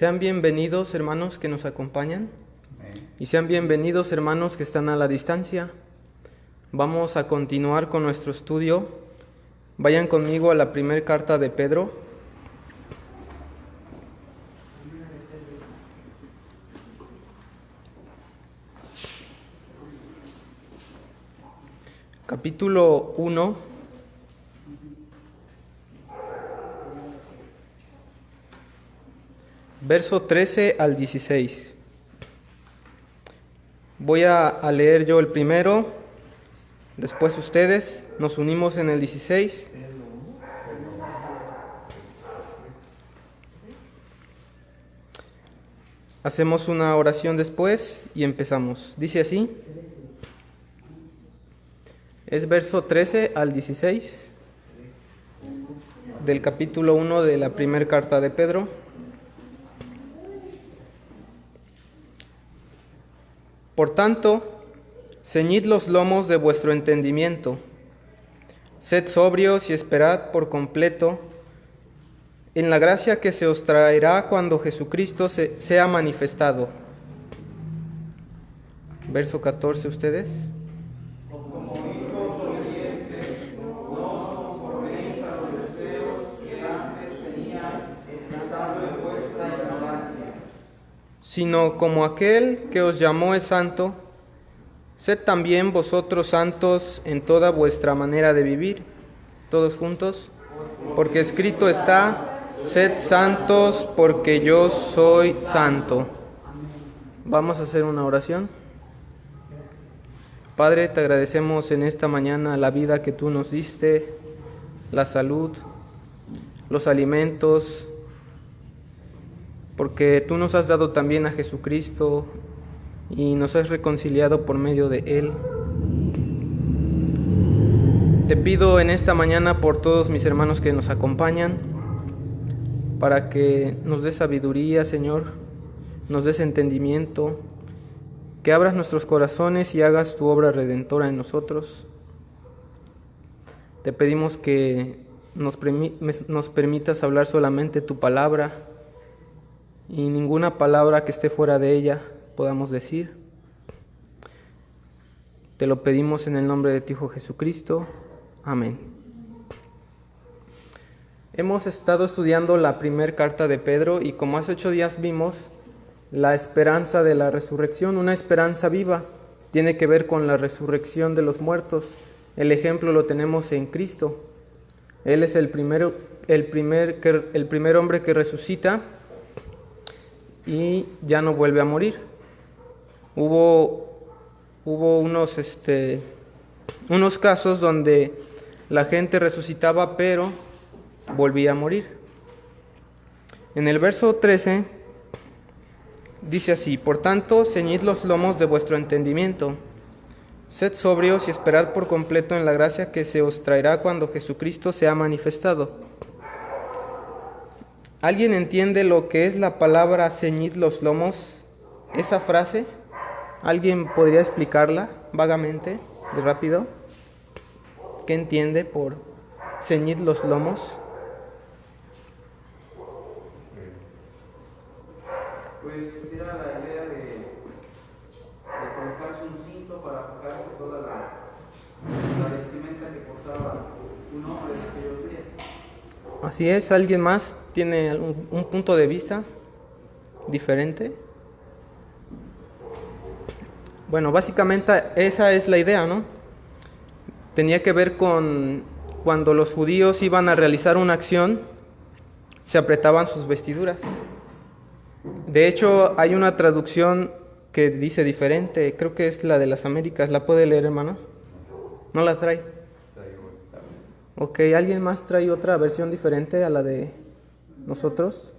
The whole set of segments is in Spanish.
Sean bienvenidos, hermanos que nos acompañan, y sean bienvenidos, hermanos que están a la distancia. Vamos a continuar con nuestro estudio. Vayan conmigo a la primera carta de Pedro. Capítulo 1. Verso 13 al 16. Voy a leer yo el primero, después ustedes, nos unimos en el 16. Hacemos una oración después y empezamos. Dice así. Es verso 13 al 16 del capítulo 1 de la primera carta de Pedro. Por tanto, ceñid los lomos de vuestro entendimiento, sed sobrios y esperad por completo en la gracia que se os traerá cuando Jesucristo sea manifestado. Verso 14, ustedes. Como hijos obedientes, no os conforméis a los deseos que antes teníais, estando en vuestra ignorancia, Sino como aquel que os llamó es santo, sed también vosotros santos en toda vuestra manera de vivir. Todos juntos. Porque escrito está, sed santos porque yo soy santo. Vamos a hacer una oración. Padre, te agradecemos en esta mañana la vida que tú nos diste, la salud, los alimentos, porque tú nos has dado también a Jesucristo y nos has reconciliado por medio de Él. Te pido en esta mañana por todos mis hermanos que nos acompañan, para que nos des sabiduría, Señor, nos des entendimiento, que abras nuestros corazones y hagas tu obra redentora en nosotros. Te pedimos que nos permitas hablar solamente tu palabra, y ninguna palabra que esté fuera de ella podamos decir. Te lo pedimos en el nombre de tu Hijo Jesucristo. Amén. Hemos estado estudiando la primera carta de Pedro y como hace 8 días vimos, la esperanza de la resurrección, una esperanza viva, tiene que ver con la resurrección de los muertos. El ejemplo lo tenemos en Cristo. Él es el primer hombre que resucita y ya no vuelve a morir. Hubo unos casos donde la gente resucitaba pero volvía a morir. En el verso 13 dice así: por tanto, ceñid los lomos de vuestro entendimiento, sed sobrios y esperad por completo en la gracia que se os traerá cuando Jesucristo sea manifestado. ¿Alguien entiende lo que es la palabra ceñid los lomos? Esa frase, ¿alguien podría explicarla vagamente, de rápido? ¿Qué entiende por ceñid los lomos? pues era la idea de colocarse un cinto para ajugarse toda la vestimenta que portaba un hombre en aquellos días. Así es. ¿Alguien más tiene un punto de vista diferente? Bueno, básicamente esa es la idea, ¿no? Tenía que ver con cuando los judíos iban a realizar una acción, se apretaban sus vestiduras. De hecho, hay una traducción que dice diferente, creo que es la de las Américas. ¿La puede leer, hermano? ¿No la trae? Ok, ¿alguien más trae otra versión diferente a la de nosotros?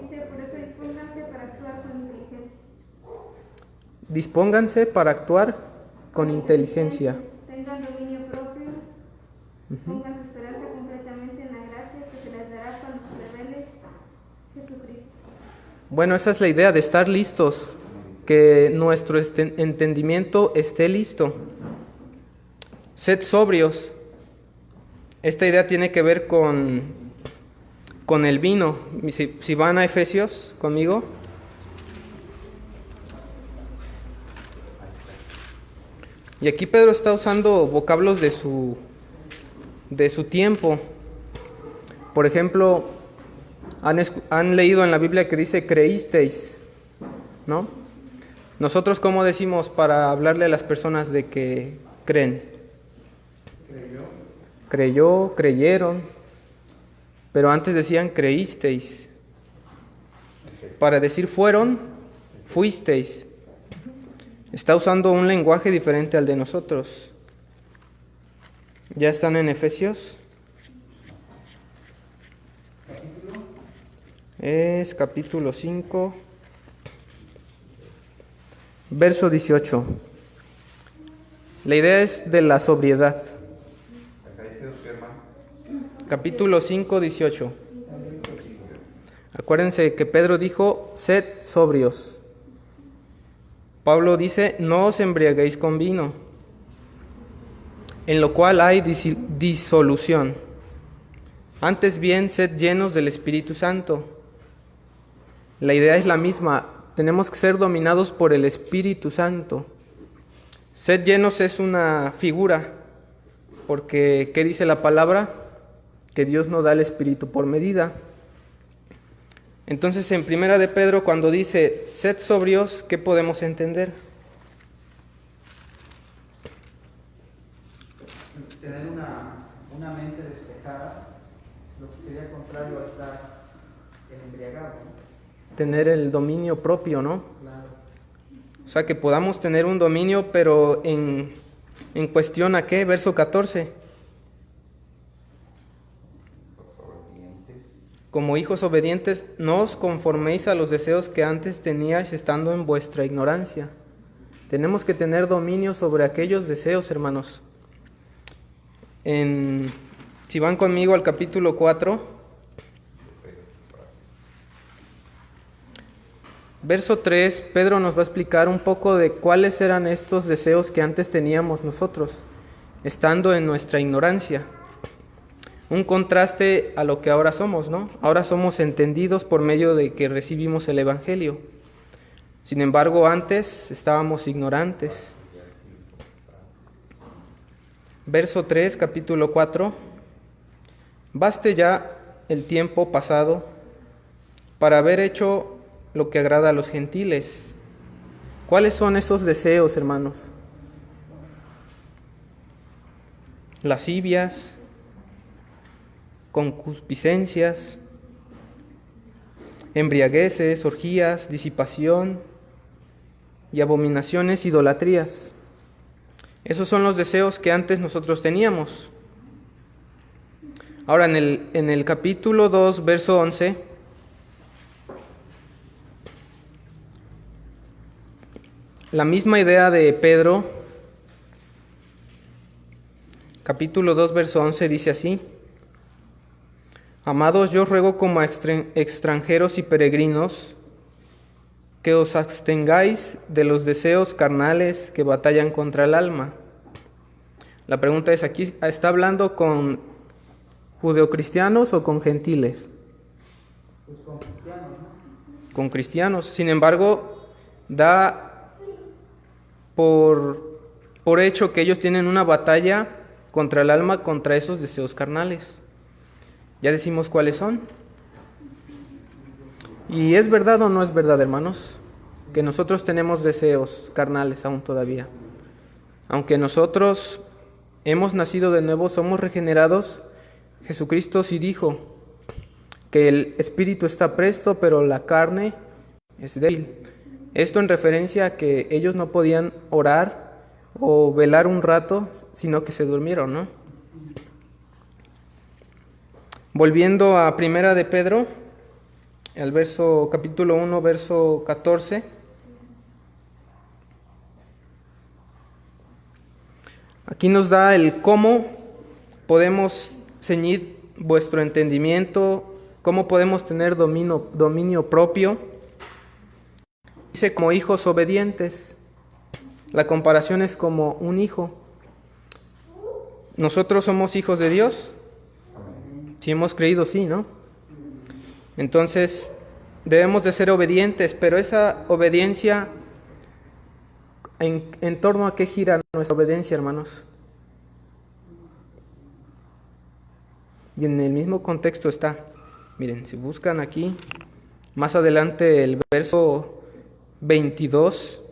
Dice, por eso dispónganse para actuar con inteligencia. Dispónganse para actuar con inteligencia. Tengan dominio propio. Pongan su esperanza completamente en la gracia que se les dará cuando se revele Jesucristo. Bueno, esa es la idea, de estar listos, que nuestro entendimiento esté listo. Sed sobrios. Esta idea tiene que ver con con el vino. Si van a Efesios conmigo. Y aquí Pedro está usando vocablos de su tiempo. Por ejemplo, han leído en la Biblia que dice creísteis, ¿no? Nosotros, ¿cómo decimos para hablarle a las personas de que creen? Creyó, creyeron. Pero antes decían creísteis. Para decir fueron, fuisteis. Está usando un lenguaje diferente al de nosotros. ¿Ya están en Efesios? Es capítulo 5, verso 18. La idea es de la sobriedad. Capítulo 5, 18. Acuérdense que Pedro dijo, sed sobrios. Pablo dice, no os embriaguéis con vino, en lo cual hay disolución. Antes bien, sed llenos del Espíritu Santo. La idea es la misma, tenemos que ser dominados por el Espíritu Santo. Sed llenos es una figura, porque ¿qué dice la palabra? Que Dios no da el Espíritu por medida. Entonces, en Primera de Pedro, cuando dice, sed sobrios, ¿qué podemos entender? Tener una mente despejada, lo que sería contrario a estar embriagado. Tener el dominio propio, ¿no? Claro. O sea, que podamos tener un dominio, pero en cuestión a ¿qué? Verso 14. Como hijos obedientes, no os conforméis a los deseos que antes teníais estando en vuestra ignorancia. Tenemos que tener dominio sobre aquellos deseos, hermanos. Si van conmigo al capítulo 4, verso 3, Pedro nos va a explicar un poco de cuáles eran estos deseos que antes teníamos nosotros, estando en nuestra ignorancia. Un contraste a lo que ahora somos, ¿no? Ahora somos entendidos por medio de que recibimos el Evangelio. Sin embargo, antes estábamos ignorantes. Verso 3, capítulo 4. Baste ya el tiempo pasado para haber hecho lo que agrada a los gentiles. ¿Cuáles son esos deseos, hermanos? Lascivias, concupiscencias, embriagueces, orgías, disipación y abominaciones, idolatrías. Esos son los deseos que antes nosotros teníamos. Ahora, en el capítulo 2, verso 11, la misma idea de Pedro, capítulo 2, verso 11, dice así: Amados, yo os ruego como extranjeros y peregrinos que os abstengáis de los deseos carnales que batallan contra el alma. La pregunta es, ¿aquí está hablando con judeocristianos o con gentiles? Pues con cristianos, ¿no? Con cristianos. Sin embargo, da por hecho que ellos tienen una batalla contra el alma, contra esos deseos carnales. Ya decimos cuáles son. ¿Y es verdad o no es verdad, hermanos? Que nosotros tenemos deseos carnales aún todavía. Aunque nosotros hemos nacido de nuevo, somos regenerados, Jesucristo sí dijo que el espíritu está presto, pero la carne es débil. Esto en referencia a que ellos no podían orar o velar un rato, sino que se durmieron, ¿no? Volviendo a Primera de Pedro, al capítulo 1, verso 14. Aquí nos da el cómo podemos ceñir vuestro entendimiento, cómo podemos tener dominio propio. Dice como hijos obedientes. La comparación es como un hijo. Nosotros somos hijos de Dios. Si hemos creído, sí, ¿no? Entonces, debemos de ser obedientes, pero esa obediencia, ¿en torno a qué gira nuestra obediencia, hermanos? Y en el mismo contexto está. Miren, si buscan aquí, más adelante el verso 22,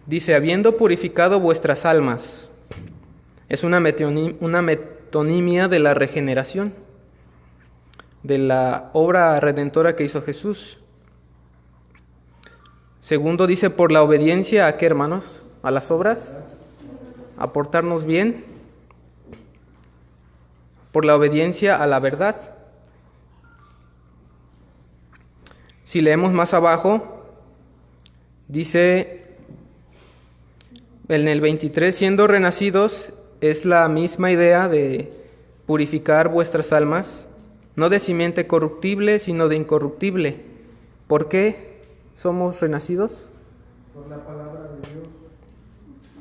dice, habiendo purificado vuestras almas. Es una metonimia de la regeneración, de la obra redentora que hizo Jesús. Segundo dice, por la obediencia, ¿a qué, hermanos? ¿A las obras? ¿A portarnos bien? Por la obediencia a la verdad. Si leemos más abajo, dice en el 23, siendo renacidos, es la misma idea de purificar vuestras almas, no de simiente corruptible, sino de incorruptible. ¿Por qué somos renacidos? Por la palabra de Dios.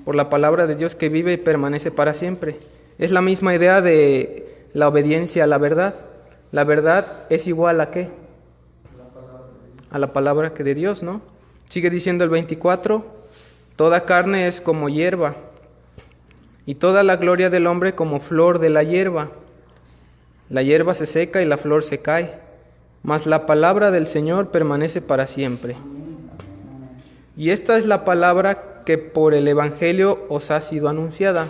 Por la palabra de Dios que vive y permanece para siempre. Es la misma idea de la obediencia a la verdad. La verdad es igual a ¿qué? A la palabra que de Dios, ¿no? Sigue diciendo el 24, toda carne es como hierba, y toda la gloria del hombre como flor de la hierba. La hierba se seca y la flor se cae, mas la palabra del Señor permanece para siempre. Y esta es la palabra que por el Evangelio os ha sido anunciada.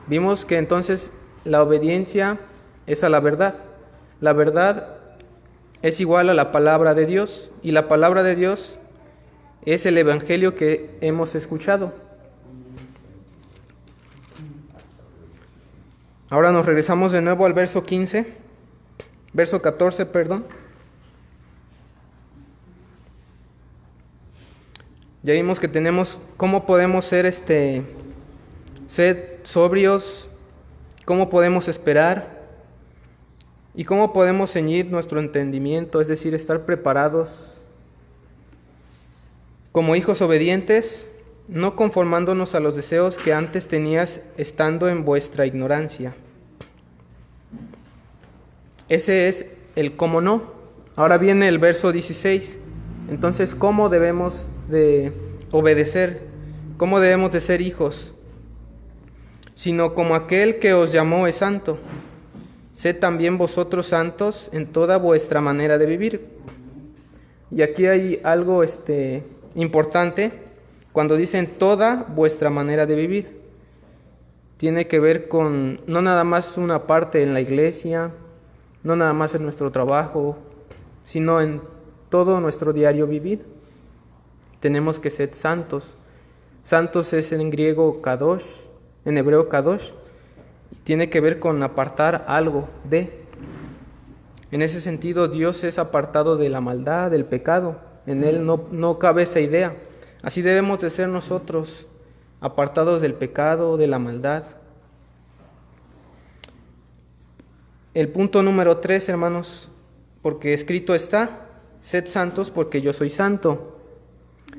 Vimos que entonces la obediencia es a la verdad. La verdad es igual a la palabra de Dios, y la palabra de Dios es el Evangelio que hemos escuchado. Ahora nos regresamos de nuevo al verso 14, perdón. Ya vimos que tenemos cómo podemos ser sobrios, cómo podemos esperar y cómo podemos ceñir nuestro entendimiento, es decir, estar preparados como hijos obedientes, no conformándonos a los deseos que antes tenías estando en vuestra ignorancia. Ese es el cómo no. Ahora viene el verso 16. Entonces, ¿cómo debemos de obedecer? ¿Cómo debemos de ser hijos? Sino como aquel que os llamó es santo. Sed también vosotros santos en toda vuestra manera de vivir. Y aquí hay algo importante. Cuando dicen toda vuestra manera de vivir, tiene que ver con no nada más una parte en la iglesia, no nada más en nuestro trabajo, sino en todo nuestro diario vivir. Tenemos que ser santos. Santos es en griego kadosh, en hebreo kadosh, tiene que ver con apartar algo de. En ese sentido, Dios es apartado de la maldad, del pecado. En Él no cabe esa idea. Así debemos de ser nosotros, apartados del pecado, de la maldad. El punto número 3, hermanos, porque escrito está, sed santos porque yo soy santo.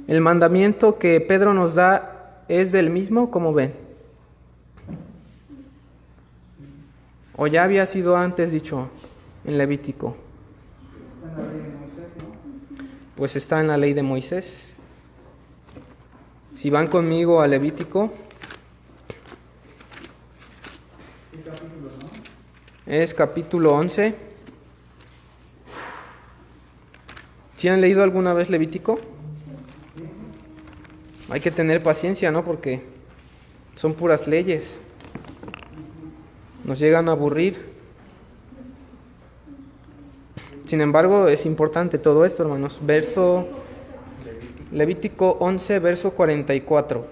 El mandamiento que Pedro nos da es del mismo, como ven. O ya había sido antes dicho en Levítico. Está en la ley de Moisés, ¿no? Pues está en la ley de Moisés. Si van conmigo a Levítico, ¿Qué capítulo, no? es capítulo 11. ¿Sí han leído alguna vez Levítico? Hay que tener paciencia, ¿no? Porque son puras leyes. Nos llegan a aburrir. Sin embargo, es importante todo esto, hermanos. Levítico 11, verso 44.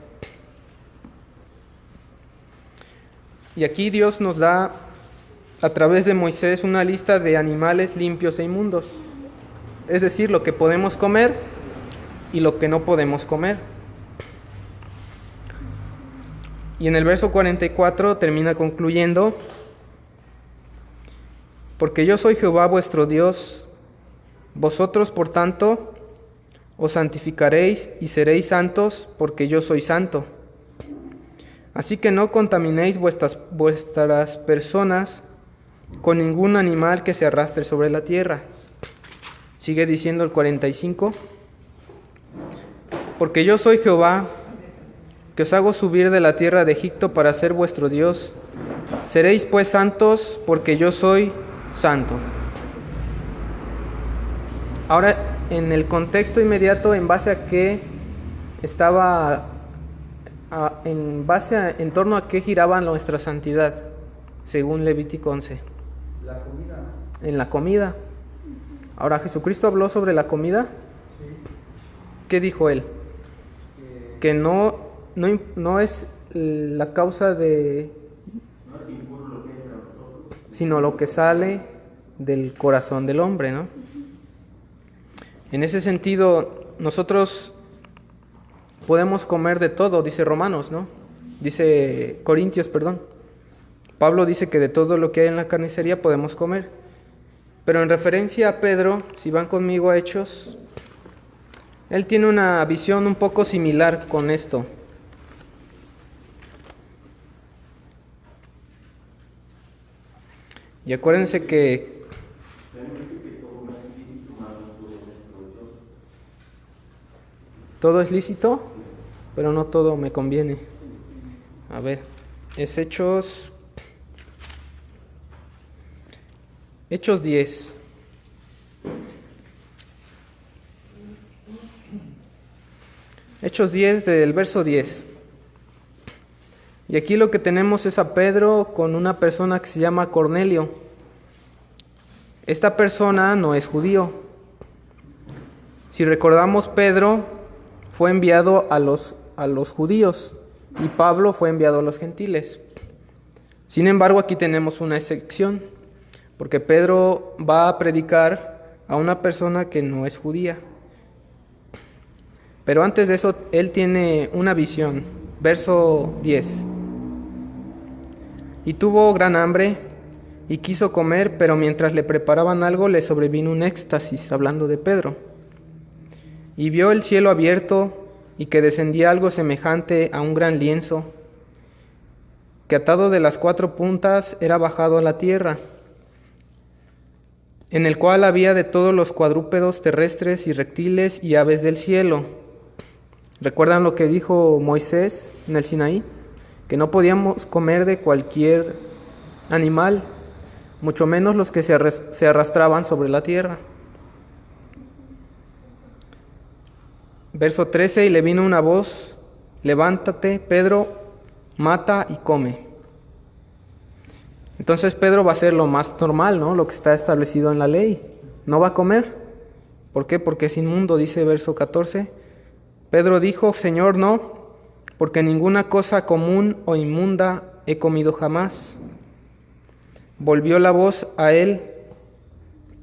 Y aquí Dios nos da, a través de Moisés, una lista de animales limpios e inmundos. Es decir, lo que podemos comer y lo que no podemos comer. Y en el verso 44 termina concluyendo: porque yo soy Jehová vuestro Dios, vosotros por tanto os santificaréis y seréis santos, porque yo soy santo. Así que no contaminéis vuestras personas con ningún animal que se arrastre sobre la tierra. Sigue diciendo el 45. Porque yo soy Jehová, que os hago subir de la tierra de Egipto para ser vuestro Dios. Seréis pues santos, porque yo soy santo. Ahora, en el contexto inmediato, en base a qué estaba, en torno a qué giraba nuestra santidad, según Levítico 11. La comida. En la comida. Ahora, ¿Jesucristo habló sobre la comida? ¿Qué dijo él? Que no es la causa de, sino lo que sale del corazón del hombre, ¿no? En ese sentido, nosotros podemos comer de todo, dice Romanos, ¿no? Dice Corintios, perdón. Pablo dice que de todo lo que hay en la carnicería podemos comer. Pero en referencia a Pedro, si van conmigo a Hechos, él tiene una visión un poco similar con esto. Y acuérdense que todo es lícito, pero no todo me conviene. A ver, es Hechos 10. Hechos 10 del verso 10. Y aquí lo que tenemos es a Pedro con una persona que se llama Cornelio. Esta persona no es judío. Si recordamos, Pedro fue enviado a los judíos y Pablo fue enviado a los gentiles. Sin embargo, aquí tenemos una excepción, porque Pedro va a predicar a una persona que no es judía. Pero antes de eso, él tiene una visión. Verso 10. Y tuvo gran hambre y quiso comer, pero mientras le preparaban algo le sobrevino un éxtasis, hablando de Pedro. Y vio el cielo abierto y que descendía algo semejante a un gran lienzo, que atado de las 4 puntas era bajado a la tierra, en el cual había de todos los cuadrúpedos terrestres y reptiles y aves del cielo. ¿Recuerdan lo que dijo Moisés en el Sinaí? Que no podíamos comer de cualquier animal, mucho menos los que se arrastraban sobre la tierra. Verso 13, y le vino una voz: levántate, Pedro, mata y come. Entonces Pedro va a hacer lo más normal, ¿no? Lo que está establecido en la ley. No va a comer. ¿Por qué? Porque es inmundo, dice verso 14. Pedro dijo: Señor, no, porque ninguna cosa común o inmunda he comido jamás. Volvió la voz a él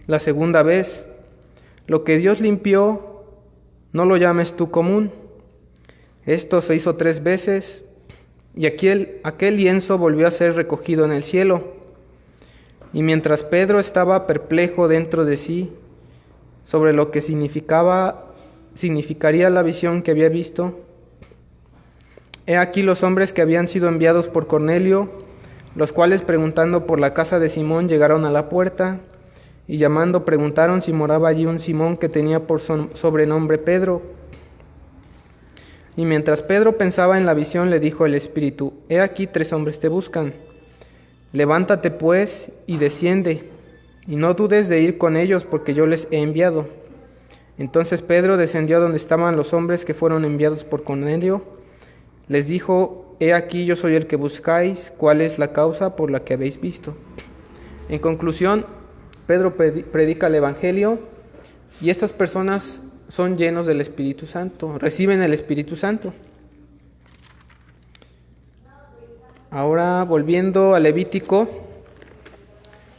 la segunda vez: lo que Dios limpió, no lo llames tú común. Esto se hizo 3 veces, y aquel lienzo volvió a ser recogido en el cielo. Y mientras Pedro estaba perplejo dentro de sí sobre lo que significaría la visión que había visto, he aquí los hombres que habían sido enviados por Cornelio, los cuales preguntando por la casa de Simón llegaron a la puerta, y llamando preguntaron si moraba allí un Simón que tenía por sobrenombre Pedro. Y mientras Pedro pensaba en la visión, le dijo el Espíritu: he aquí 3 hombres te buscan. Levántate pues y desciende, y no dudes de ir con ellos, porque yo les he enviado. Entonces Pedro descendió a donde estaban los hombres que fueron enviados por Cornelio. Les dijo: he aquí yo soy el que buscáis, ¿cuál es la causa por la que habéis visto? En conclusión, Pedro predica el Evangelio, y estas personas son llenos del Espíritu Santo, reciben el Espíritu Santo. Ahora, volviendo a Levítico,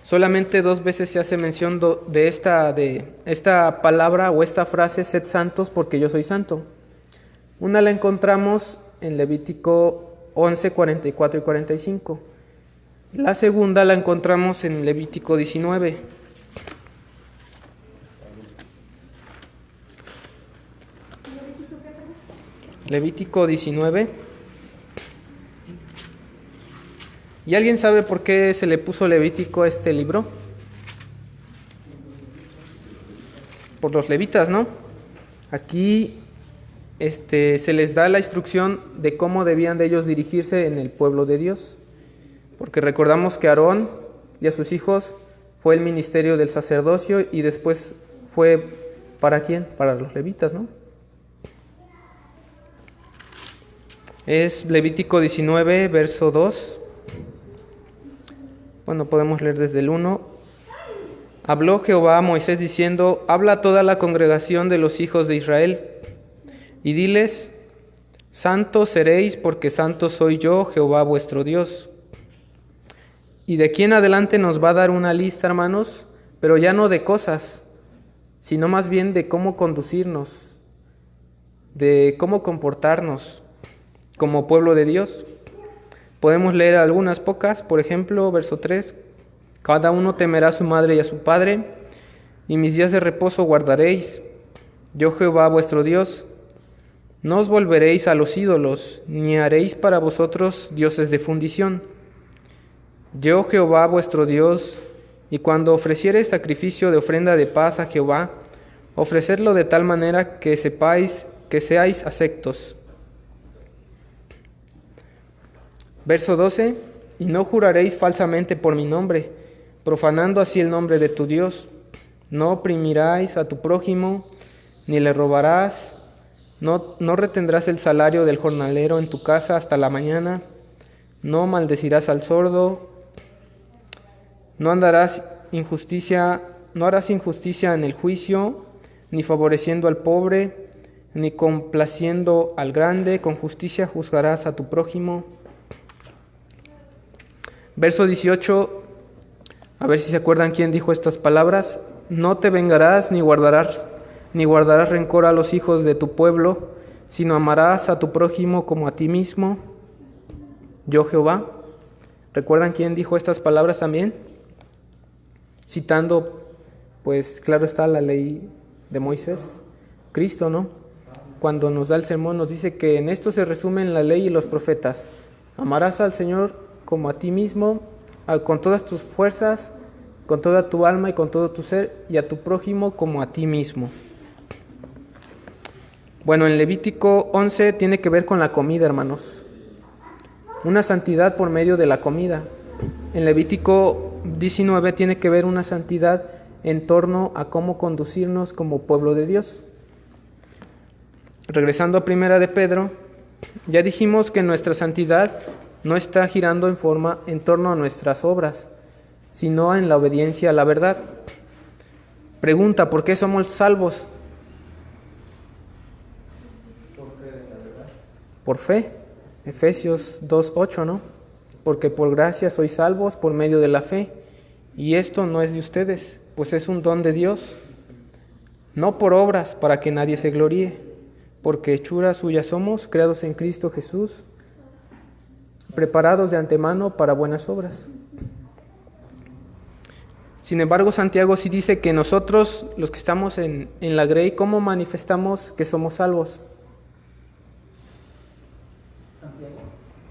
solamente 2 veces se hace mención de esta palabra o esta frase: sed santos porque yo soy santo. Una la encontramos en Levítico 11, 44 y 45. La segunda la encontramos en Levítico 19. Levítico 19. ¿Y alguien sabe por qué se le puso Levítico a este libro? Por los levitas, ¿no? Aquí se les da la instrucción de cómo debían de ellos dirigirse en el pueblo de Dios. Porque recordamos que Aarón y a sus hijos fue el ministerio del sacerdocio y después fue ¿para quién? Para los levitas, ¿no? Es Levítico 19, verso 2. Bueno, podemos leer desde el 1. Habló Jehová a Moisés diciendo: habla a toda la congregación de los hijos de Israel, y diles: santos seréis, porque santo soy yo, Jehová vuestro Dios. Y de aquí en adelante nos va a dar una lista, hermanos, pero ya no de cosas, sino más bien de cómo conducirnos, de cómo comportarnos como pueblo de Dios. Podemos leer algunas pocas, por ejemplo, verso 3. Cada uno temerá a su madre y a su padre, y mis días de reposo guardaréis. Yo Jehová vuestro Dios. No os volveréis a los ídolos, ni haréis para vosotros dioses de fundición. Yo Jehová vuestro Dios, y cuando ofreciereis sacrificio de ofrenda de paz a Jehová, ofrecedlo de tal manera que sepáis que seáis aceptos. Verso 12. Y no juraréis falsamente por mi nombre, profanando así el nombre de tu Dios. No oprimirás a tu prójimo, ni le robarás. No retendrás el salario del jornalero en tu casa hasta la mañana. No maldecirás al sordo. No harás injusticia en el juicio, ni favoreciendo al pobre, ni complaciendo al grande. Con justicia juzgarás a tu prójimo. Verso 18, a ver si se acuerdan quién dijo estas palabras. No te vengarás ni guardarás rencor a los hijos de tu pueblo, sino amarás a tu prójimo como a ti mismo. Yo Jehová. ¿Recuerdan quién dijo estas palabras también? Citando, pues claro está, la ley de Moisés, Cristo, ¿no? Cuando nos da el sermón nos dice que en esto se resumen la ley y los profetas. Amarás al Señor como a ti mismo, con todas tus fuerzas, con toda tu alma y con todo tu ser, y a tu prójimo como a ti mismo. Bueno, en Levítico 11 tiene que ver con la comida, hermanos. Una santidad por medio de la comida. En Levítico 19 tiene que ver una santidad en torno a cómo conducirnos como pueblo de Dios. Regresando a Primera de Pedro, ya dijimos que nuestra santidad no está girando en torno a nuestras obras, sino en la obediencia a la verdad. Pregunta: ¿por qué somos salvos? Por fe. Efesios 2:8, ¿no? Porque por gracia sois salvos por medio de la fe, y esto no es de ustedes, pues es un don de Dios, no por obras para que nadie se gloríe, porque hechura suya somos, creados en Cristo Jesús, preparados de antemano para buenas obras. Sin embargo, Santiago sí dice que nosotros, los que estamos en la grey, ¿cómo manifestamos que somos salvos?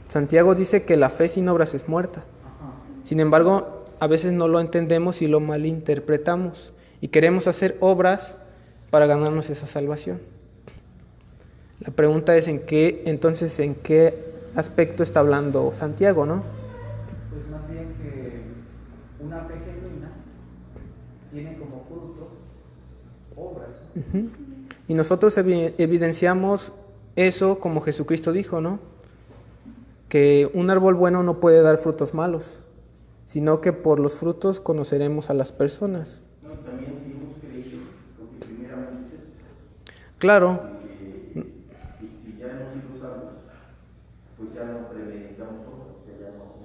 Santiago dice que la fe sin obras es muerta. Sin embargo, a veces no lo entendemos y lo malinterpretamos y queremos hacer obras para ganarnos esa salvación. La pregunta es en qué aspecto está hablando Santiago, ¿no? Pues más bien que una fe genuina tiene como fruto obras. Uh-huh. Y nosotros evidenciamos eso como Jesucristo dijo, ¿no? Que un árbol bueno no puede dar frutos malos, sino que por los frutos conoceremos a las personas. No, también si hemos creído, porque primeramente es eso. Claro. Si ya hemos sido salvos, pues ya no premeditamos obras, ya no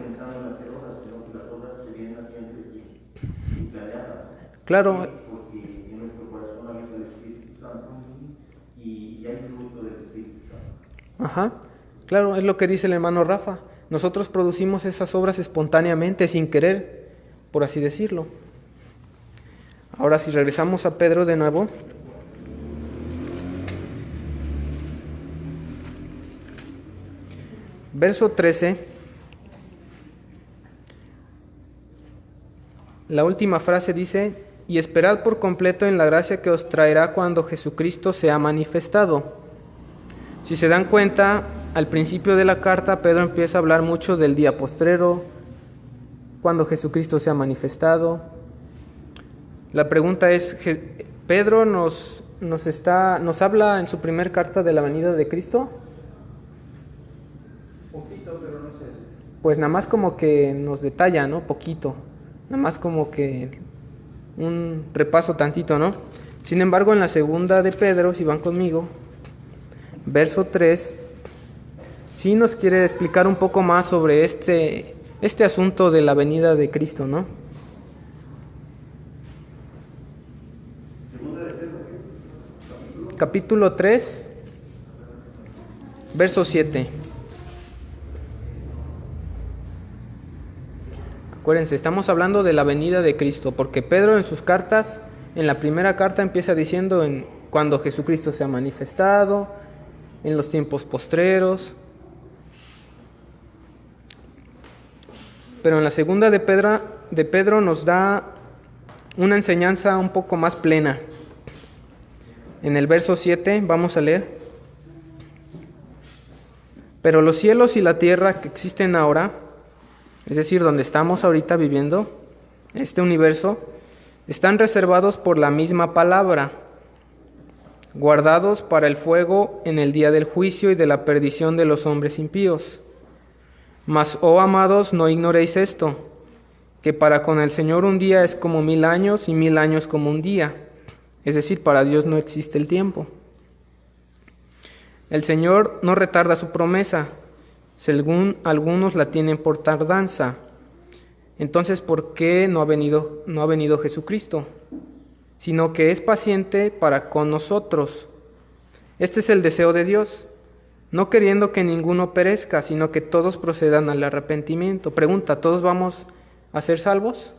pensando en hacer obras, sino que las obras se vienen haciendo y planeadas. Claro. Porque en nuestro corazón habita el Espíritu Santo y hay fruto del Espíritu Santo. Ajá. Claro, es lo que dice el hermano Rafa. Nosotros producimos esas obras espontáneamente, sin querer, por así decirlo. Ahora, si regresamos a Pedro de nuevo. Verso 13. la última frase dice: y esperad por completo en la gracia que os traerá cuando Jesucristo sea manifestado. Si se dan cuenta, al principio de la carta Pedro empieza a hablar mucho del día postrero, cuando Jesucristo sea manifestado. La pregunta es, ¿Pedro nos habla en su primer carta de la venida de Cristo? Poquito, pero no sé. Pues nada más como que nos detalla, ¿no? Poquito. Nada más como que un repaso tantito, ¿no? Sin embargo, en la segunda de Pedro, si van conmigo, verso 3, sí nos quiere explicar un poco más sobre este asunto de la venida de Cristo, ¿no? Capítulo 3, verso 7. Acuérdense, estamos hablando de la venida de Cristo, porque Pedro en sus cartas, en la primera carta empieza diciendo cuando Jesucristo se ha manifestado, en los tiempos postreros. Pero en la segunda de Pedro nos da una enseñanza un poco más plena. En el verso 7 vamos a leer: pero los cielos y la tierra que existen ahora, es decir, donde estamos ahorita viviendo, este universo, están reservados por la misma palabra, guardados para el fuego en el día del juicio y de la perdición de los hombres impíos. Mas, oh amados, no ignoréis esto, que para con el Señor un día es como 1000 años y 1000 años como un día. Es decir, para Dios no existe el tiempo. El Señor no retarda su promesa, según algunos la tienen por tardanza. Entonces, ¿por qué no ha venido Jesucristo? Sino que es paciente para con nosotros. Este es el deseo de Dios, no queriendo que ninguno perezca, sino que todos procedan al arrepentimiento. Pregunta, ¿todos vamos a ser salvos?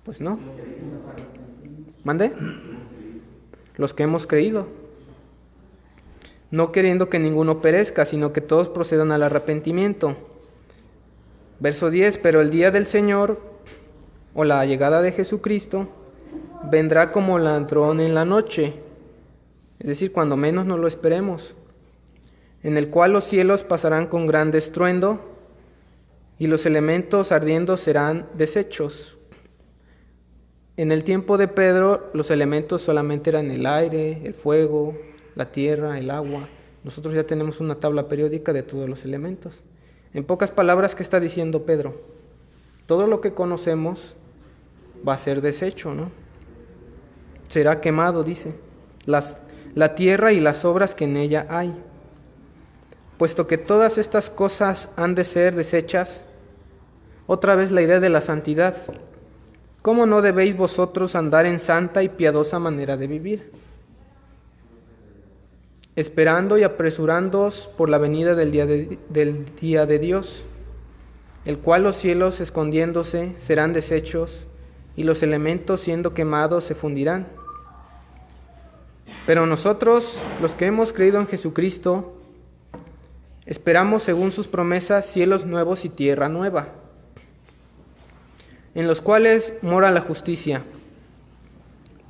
Pues no. ¿Mande? Los que hemos creído. No queriendo que ninguno perezca, sino que todos procedan al arrepentimiento. Verso 10, pero el día del Señor, o la llegada de Jesucristo, vendrá como ladrón en la noche, es decir, cuando menos nos lo esperemos, en el cual los cielos pasarán con gran estruendo, y los elementos ardiendo serán deshechos. En el tiempo de Pedro, los elementos solamente eran el aire, el fuego, la tierra, el agua. Nosotros ya tenemos una tabla periódica de todos los elementos. En pocas palabras, ¿qué está diciendo Pedro? Todo lo que conocemos va a ser deshecho, ¿no? Será quemado, dice, la tierra y las obras que en ella hay. Puesto que todas estas cosas han de ser deshechas, otra vez la idea de la santidad. ¿Cómo no debéis vosotros andar en santa y piadosa manera de vivir? Esperando y apresurándoos por la venida del día de Dios, el cual los cielos escondiéndose serán deshechos, y los elementos siendo quemados se fundirán. Pero nosotros, los que hemos creído en Jesucristo, esperamos según sus promesas cielos nuevos y tierra nueva, en los cuales mora la justicia.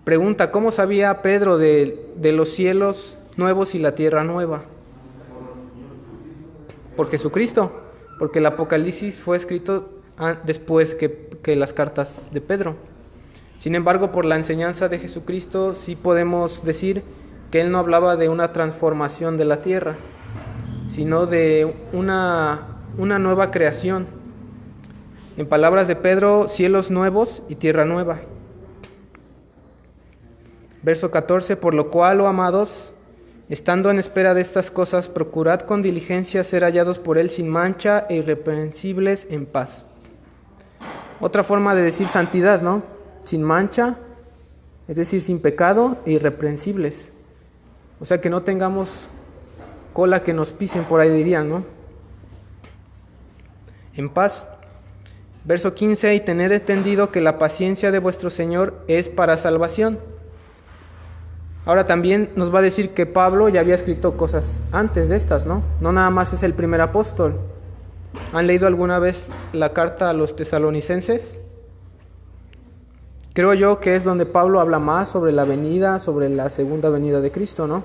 Pregunta, ¿cómo sabía Pedro de los cielos nuevos y la tierra nueva? Por Jesucristo, porque el Apocalipsis fue escrito después que las cartas de Pedro. Sin embargo, por la enseñanza de Jesucristo sí podemos decir que él no hablaba de una transformación de la tierra, sino de una nueva creación. En palabras de Pedro, cielos nuevos y tierra nueva. Verso 14, por lo cual, oh amados, estando en espera de estas cosas, procurad con diligencia ser hallados por él sin mancha e irreprensibles en paz. Otra forma de decir santidad, ¿no? Sin mancha, es decir, sin pecado e irreprensibles. O sea, que no tengamos cola que nos pisen, por ahí dirían, ¿no? En paz. Verso 15, y tened entendido que la paciencia de vuestro Señor es para salvación. Ahora también nos va a decir que Pablo ya había escrito cosas antes de estas, ¿no? No nada más es el primer apóstol. ¿Han leído alguna vez la carta a los tesalonicenses? creo yo que es donde Pablo habla más sobre la venida, sobre la segunda venida de Cristo, ¿no?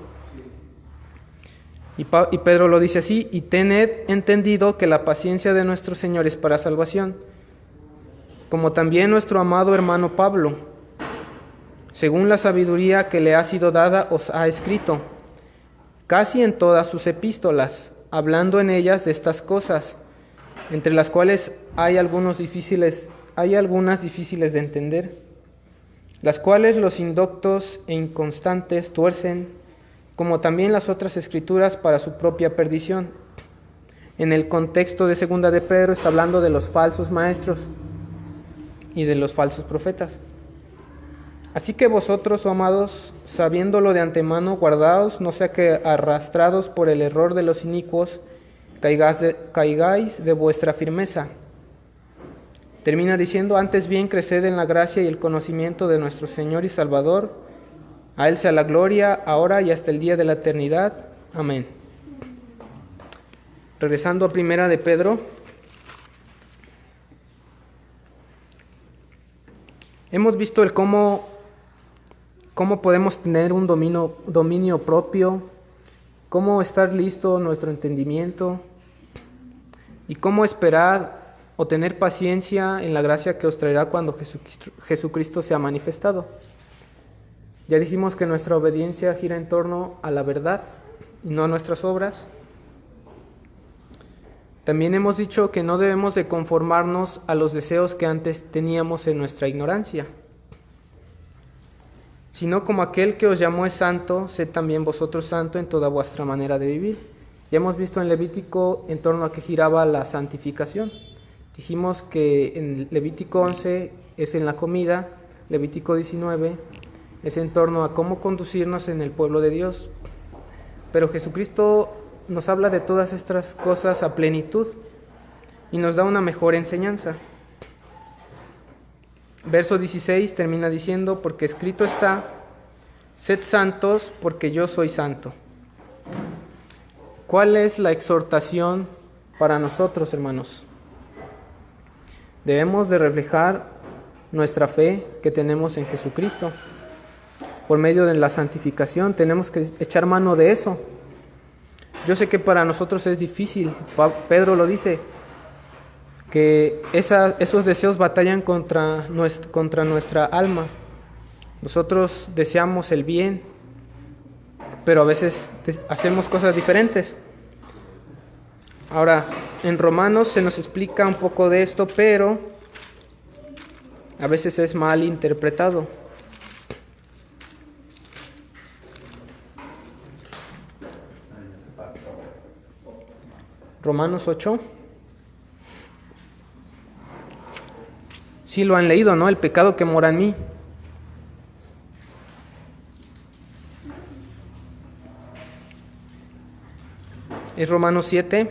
Y Pedro lo dice así: y tened entendido que la paciencia de nuestro Señor es para salvación, como también nuestro amado hermano Pablo, según la sabiduría que le ha sido dada, os ha escrito, casi en todas sus epístolas, hablando en ellas de estas cosas, entre las cuales hay algunas difíciles de entender, las cuales los indoctos e inconstantes tuercen, como también las otras escrituras para su propia perdición. En el contexto de segunda de Pedro está hablando de los falsos maestros y de los falsos profetas. Así que vosotros, oh amados, sabiéndolo de antemano, guardaos, no sea que arrastrados por el error de los inicuos, caigáis de vuestra firmeza. Termina diciendo: antes bien creced en la gracia y el conocimiento de nuestro Señor y Salvador. A Él sea la gloria, ahora y hasta el día de la eternidad. Amén. Regresando a primera de Pedro. Hemos visto el cómo podemos tener un dominio propio, cómo estar listo nuestro entendimiento y cómo esperar o tener paciencia en la gracia que os traerá cuando Jesucristo sea manifestado. Ya dijimos que nuestra obediencia gira en torno a la verdad y no a nuestras obras. También hemos dicho que no debemos de conformarnos a los deseos que antes teníamos en nuestra ignorancia, sino como aquel que os llamó es santo, sed también vosotros santo en toda vuestra manera de vivir. Ya hemos visto en Levítico en torno a qué giraba la santificación. Dijimos que en Levítico 11 es en la comida, Levítico 19 es en torno a cómo conducirnos en el pueblo de Dios. Pero Jesucristo nos habla de todas estas cosas a plenitud y nos da una mejor enseñanza. Verso 16 termina diciendo: porque escrito está, sed santos porque yo soy santo. ¿Cuál es la exhortación para nosotros, hermanos? Debemos de reflejar nuestra fe que tenemos en Jesucristo. Por medio de la santificación tenemos que echar mano de eso. Yo sé que para nosotros es difícil. Pedro lo dice, que esos deseos batallan contra nuestra alma. Nosotros deseamos el bien, pero a veces hacemos cosas diferentes. Ahora, en Romanos se nos explica un poco de esto, pero a veces es mal interpretado. Romanos 8. Sí lo han leído, ¿no? El pecado que mora en mí. Es Romanos 7,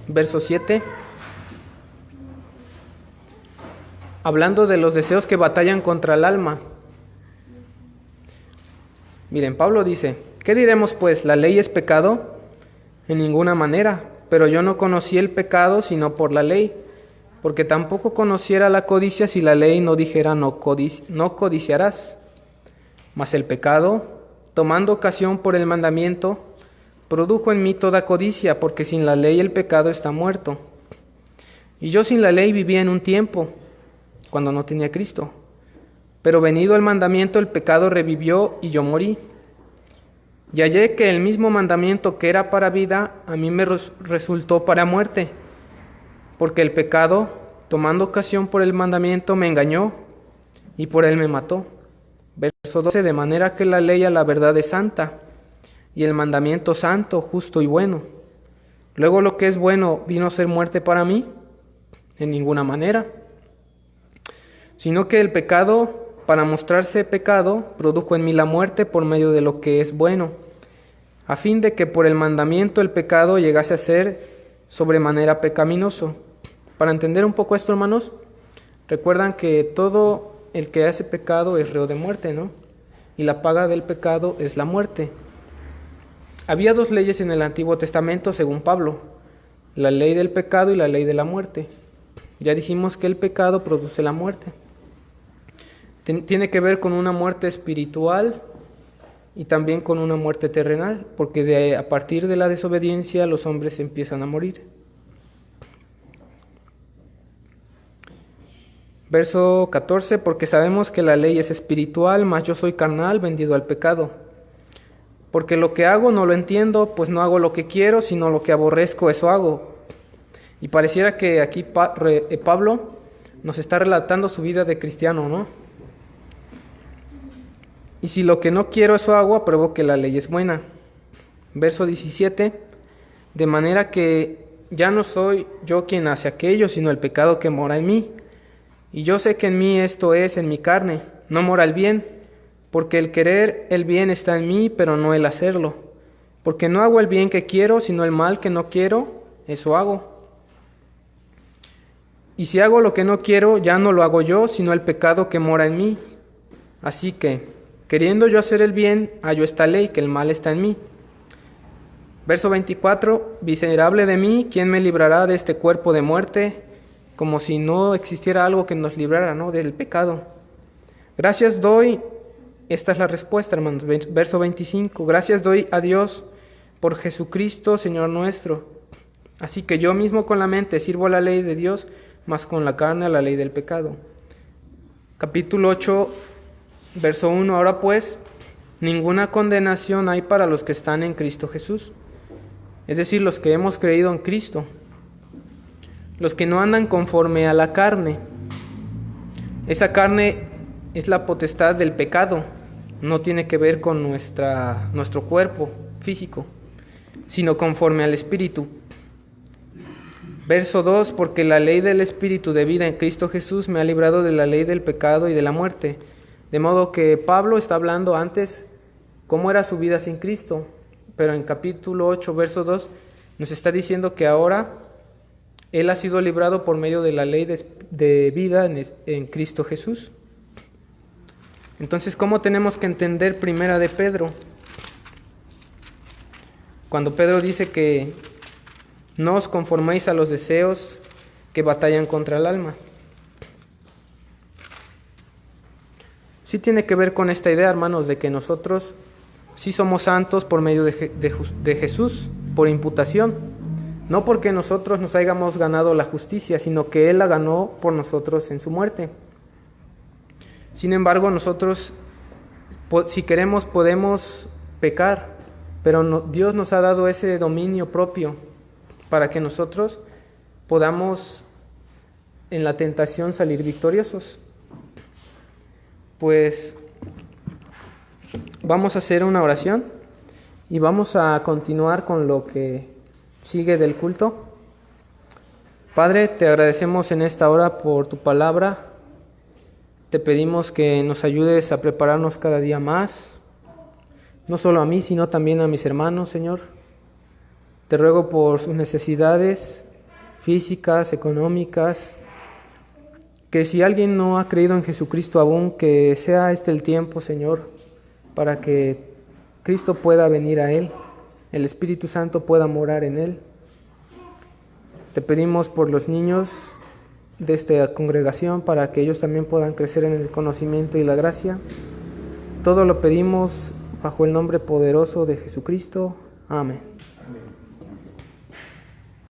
verso 7. Hablando de los deseos que batallan contra el alma. Miren, Pablo dice: ¿qué diremos pues? ¿La ley es pecado? En ninguna manera. Pero yo no conocí el pecado sino por la ley, porque tampoco conociera la codicia si la ley no dijera no codiciarás. Mas el pecado, tomando ocasión por el mandamiento, produjo en mí toda codicia, porque sin la ley el pecado está muerto. Y yo sin la ley vivía en un tiempo, cuando no tenía Cristo. Pero venido el mandamiento, el pecado revivió y yo morí. Y hallé que el mismo mandamiento que era para vida, a mí me resultó para muerte, porque el pecado, tomando ocasión por el mandamiento, me engañó, y por él me mató. Verso 12, de manera que la ley a la verdad es santa, y el mandamiento santo, justo y bueno. Luego lo que es bueno, ¿vino a ser muerte para mí? En ninguna manera. Sino que el pecado, para mostrarse pecado, produjo en mí la muerte por medio de lo que es bueno, a fin de que por el mandamiento el pecado llegase a ser sobremanera pecaminoso. Para entender un poco esto, hermanos, recuerdan que todo el que hace pecado es reo de muerte, ¿no? Y la paga del pecado es la muerte. Había dos leyes en el Antiguo Testamento, según Pablo: la ley del pecado y la ley de la muerte. Ya dijimos que el pecado produce la muerte. tiene que ver con una muerte espiritual y también con una muerte terrenal, porque a partir de la desobediencia los hombres empiezan a morir. Verso 14, porque sabemos que la ley es espiritual, mas yo soy carnal, vendido al pecado. Porque lo que hago no lo entiendo, pues no hago lo que quiero, sino lo que aborrezco, eso hago. Y pareciera que aquí Pablo nos está relatando su vida de cristiano, ¿no? Y si lo que no quiero, eso hago, apruebo que la ley es buena. Verso 17, de manera que ya no soy yo quien hace aquello, sino el pecado que mora en mí. Y yo sé que en mí esto es, en mi carne, no mora el bien, porque el querer el bien está en mí, pero no el hacerlo. Porque no hago el bien que quiero, sino el mal que no quiero, eso hago. Y si hago lo que no quiero, ya no lo hago yo, sino el pecado que mora en mí. Así que, queriendo yo hacer el bien, hallo esta ley, que el mal está en mí. Verso 24, miserable de mí, ¿quién me librará de este cuerpo de muerte? Como si no existiera algo que nos librara, ¿no?, del pecado. Gracias doy, esta es la respuesta, hermanos, verso 25, gracias doy a Dios por Jesucristo, Señor nuestro. Así que yo mismo con la mente sirvo a la ley de Dios, mas con la carne a la ley del pecado. Capítulo 8, verso 1, ahora pues, ninguna condenación hay para los que están en Cristo Jesús, es decir, los que hemos creído en Cristo. Los que no andan conforme a la carne. Esa carne es la potestad del pecado. No tiene que ver con nuestro cuerpo físico, sino conforme al Espíritu. Verso 2, porque la ley del Espíritu de vida en Cristo Jesús me ha librado de la ley del pecado y de la muerte. De modo que Pablo está hablando antes cómo era su vida sin Cristo, pero en capítulo 8, verso 2, nos está diciendo que ahora él ha sido librado por medio de la ley de vida en Cristo Jesús. Entonces, ¿cómo tenemos que entender primera de Pedro? Cuando Pedro dice que no os conforméis a los deseos que batallan contra el alma. Sí tiene que ver con esta idea, hermanos, de que nosotros sí somos santos por medio de Jesús, por imputación. No porque nosotros nos hayamos ganado la justicia, sino que Él la ganó por nosotros en su muerte. Sin embargo, nosotros, si queremos, podemos pecar, pero Dios nos ha dado ese dominio propio para que nosotros podamos en la tentación salir victoriosos. Pues vamos a hacer una oración y vamos a continuar con lo que sigue del culto. Padre, te agradecemos en esta hora por tu palabra. Te pedimos que nos ayudes a prepararnos cada día más, no solo a mí, sino también a mis hermanos, Señor. Te ruego por sus necesidades físicas, económicas, que si alguien no ha creído en Jesucristo aún, que sea este el tiempo, Señor, para que Cristo pueda venir a él, el Espíritu Santo pueda morar en él. Te pedimos por los niños de esta congregación para que ellos también puedan crecer en el conocimiento y la gracia. Todo lo pedimos bajo el nombre poderoso de Jesucristo. Amén.